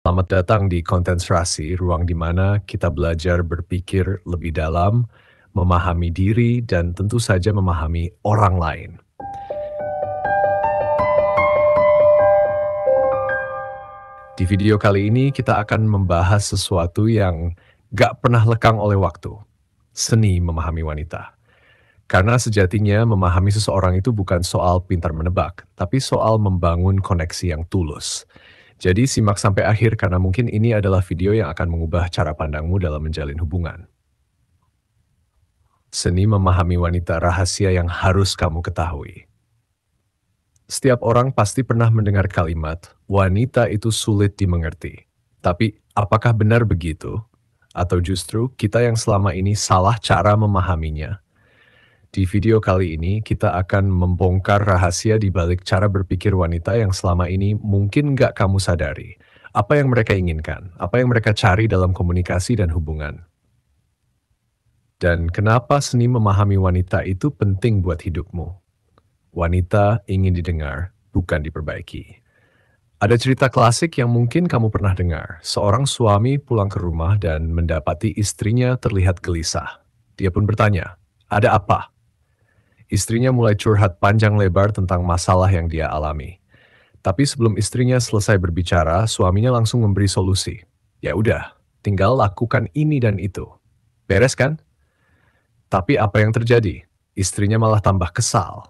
Selamat datang di Konsentrasi, ruang di mana kita belajar berpikir lebih dalam, memahami diri, dan tentu saja memahami orang lain. Di video kali ini kita akan membahas sesuatu yang gak pernah lekang oleh waktu. Seni memahami wanita. Karena sejatinya memahami seseorang itu bukan soal pintar menebak, tapi soal membangun koneksi yang tulus. Jadi simak sampai akhir karena mungkin ini adalah video yang akan mengubah cara pandangmu dalam menjalin hubungan. Seni memahami wanita, rahasia yang harus kamu ketahui. Setiap orang pasti pernah mendengar kalimat, wanita itu sulit dimengerti. Tapi apakah benar begitu? Atau justru kita yang selama ini salah cara memahaminya? Di video kali ini kita akan membongkar rahasia di balik cara berpikir wanita yang selama ini mungkin nggak kamu sadari. Apa yang mereka inginkan, apa yang mereka cari dalam komunikasi dan hubungan. Dan kenapa seni memahami wanita itu penting buat hidupmu. Wanita ingin didengar, bukan diperbaiki. Ada cerita klasik yang mungkin kamu pernah dengar. Seorang suami pulang ke rumah dan mendapati istrinya terlihat gelisah. Dia pun bertanya, ada apa? Istrinya mulai curhat panjang lebar tentang masalah yang dia alami. Tapi sebelum istrinya selesai berbicara, suaminya langsung memberi solusi. Ya udah, tinggal lakukan ini dan itu. Beres kan? Tapi apa yang terjadi? Istrinya malah tambah kesal.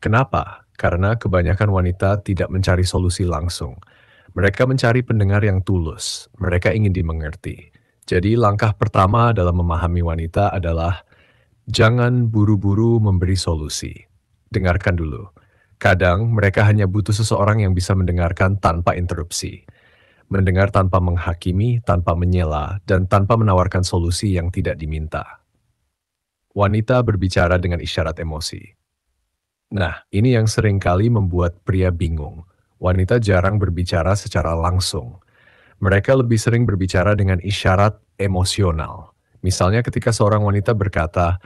Kenapa? Karena kebanyakan wanita tidak mencari solusi langsung. Mereka mencari pendengar yang tulus. Mereka ingin dimengerti. Jadi langkah pertama dalam memahami wanita adalah jangan buru-buru memberi solusi. Dengarkan dulu. Kadang mereka hanya butuh seseorang yang bisa mendengarkan tanpa interupsi. Mendengar tanpa menghakimi, tanpa menyela, dan tanpa menawarkan solusi yang tidak diminta. Wanita berbicara dengan isyarat emosi. Nah, ini yang sering kali membuat pria bingung. Wanita jarang berbicara secara langsung. Mereka lebih sering berbicara dengan isyarat emosional. Misalnya ketika seorang wanita berkata,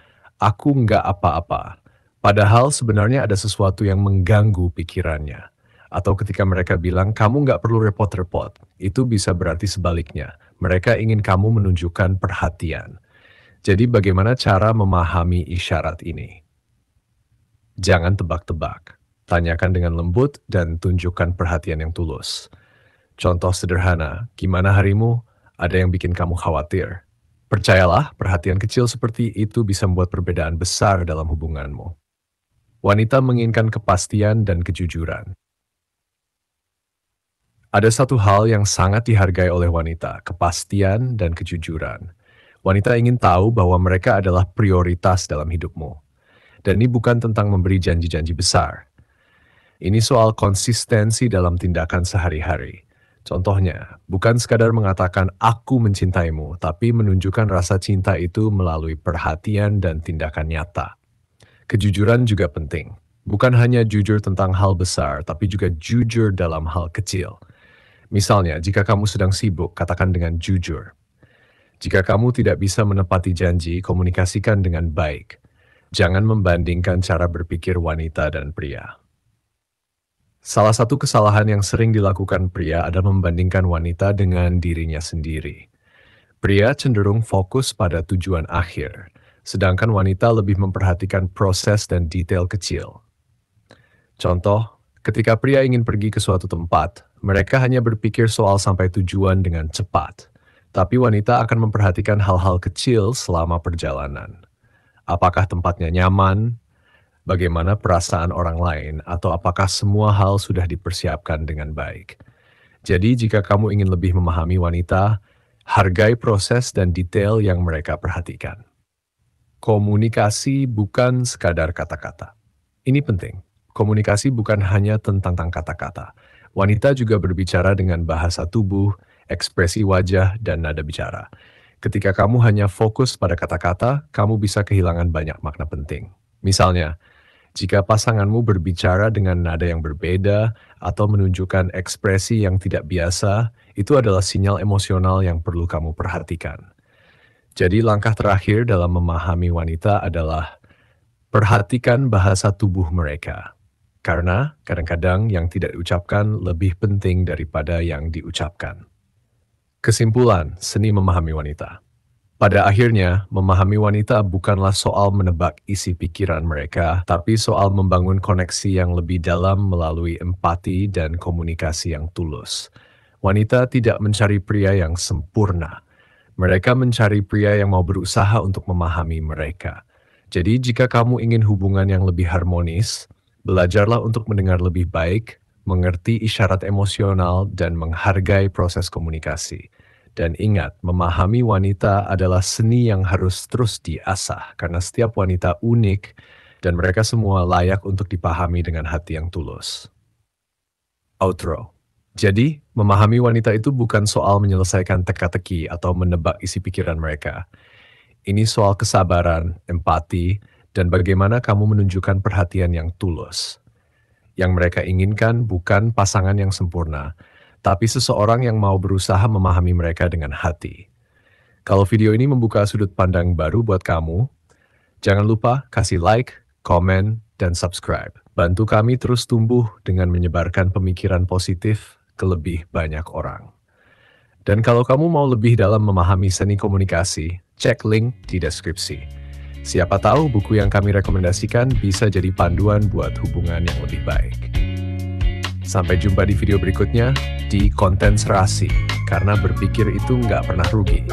aku nggak apa-apa. Padahal sebenarnya ada sesuatu yang mengganggu pikirannya. Atau ketika mereka bilang, kamu nggak perlu repot-repot. Itu bisa berarti sebaliknya. Mereka ingin kamu menunjukkan perhatian. Jadi bagaimana cara memahami isyarat ini? Jangan tebak-tebak. Tanyakan dengan lembut dan tunjukkan perhatian yang tulus. Contoh sederhana, gimana harimu? Ada yang bikin kamu khawatir. Percayalah, perhatian kecil seperti itu bisa membuat perbedaan besar dalam hubunganmu. Wanita menginginkan kepastian dan kejujuran. Ada satu hal yang sangat dihargai oleh wanita, kepastian dan kejujuran. Wanita ingin tahu bahwa mereka adalah prioritas dalam hidupmu. Dan ini bukan tentang memberi janji-janji besar. Ini soal konsistensi dalam tindakan sehari-hari. Contohnya, bukan sekadar mengatakan aku mencintaimu, tapi menunjukkan rasa cinta itu melalui perhatian dan tindakan nyata. Kejujuran juga penting. Bukan hanya jujur tentang hal besar, tapi juga jujur dalam hal kecil. Misalnya, jika kamu sedang sibuk, katakan dengan jujur. Jika kamu tidak bisa menepati janji, komunikasikan dengan baik. Jangan membandingkan cara berpikir wanita dan pria. Salah satu kesalahan yang sering dilakukan pria adalah membandingkan wanita dengan dirinya sendiri. Pria cenderung fokus pada tujuan akhir, sedangkan wanita lebih memperhatikan proses dan detail kecil. Contoh, ketika pria ingin pergi ke suatu tempat, mereka hanya berpikir soal sampai tujuan dengan cepat. Tapi wanita akan memperhatikan hal-hal kecil selama perjalanan. Apakah tempatnya nyaman? Bagaimana perasaan orang lain? Atau apakah semua hal sudah dipersiapkan dengan baik? Jadi jika kamu ingin lebih memahami wanita, hargai proses dan detail yang mereka perhatikan. Komunikasi bukan sekadar kata-kata. Ini penting. Komunikasi bukan hanya tentang kata-kata. Wanita juga berbicara dengan bahasa tubuh, ekspresi wajah, dan nada bicara. Ketika kamu hanya fokus pada kata-kata, kamu bisa kehilangan banyak makna penting. Misalnya, jika pasanganmu berbicara dengan nada yang berbeda atau menunjukkan ekspresi yang tidak biasa, itu adalah sinyal emosional yang perlu kamu perhatikan. Jadi langkah terakhir dalam memahami wanita adalah perhatikan bahasa tubuh mereka. Karena kadang-kadang yang tidak diucapkan lebih penting daripada yang diucapkan. Kesimpulan, seni memahami wanita. Pada akhirnya, memahami wanita bukanlah soal menebak isi pikiran mereka, tapi soal membangun koneksi yang lebih dalam melalui empati dan komunikasi yang tulus. Wanita tidak mencari pria yang sempurna. Mereka mencari pria yang mau berusaha untuk memahami mereka. Jadi, jika kamu ingin hubungan yang lebih harmonis, belajarlah untuk mendengar lebih baik, mengerti isyarat emosional, dan menghargai proses komunikasi. Dan ingat, memahami wanita adalah seni yang harus terus diasah karena setiap wanita unik dan mereka semua layak untuk dipahami dengan hati yang tulus. Outro. Jadi, memahami wanita itu bukan soal menyelesaikan teka-teki atau menebak isi pikiran mereka. Ini soal kesabaran, empati, dan bagaimana kamu menunjukkan perhatian yang tulus. Yang mereka inginkan bukan pasangan yang sempurna, tapi seseorang yang mau berusaha memahami mereka dengan hati. Kalau video ini membuka sudut pandang baru buat kamu, jangan lupa kasih like, komen, dan subscribe. Bantu kami terus tumbuh dengan menyebarkan pemikiran positif ke lebih banyak orang. Dan kalau kamu mau lebih dalam memahami seni komunikasi, cek link di deskripsi. Siapa tahu buku yang kami rekomendasikan bisa jadi panduan buat hubungan yang lebih baik. Sampai jumpa di video berikutnya di konten serasi, karena berpikir itu nggak pernah rugi.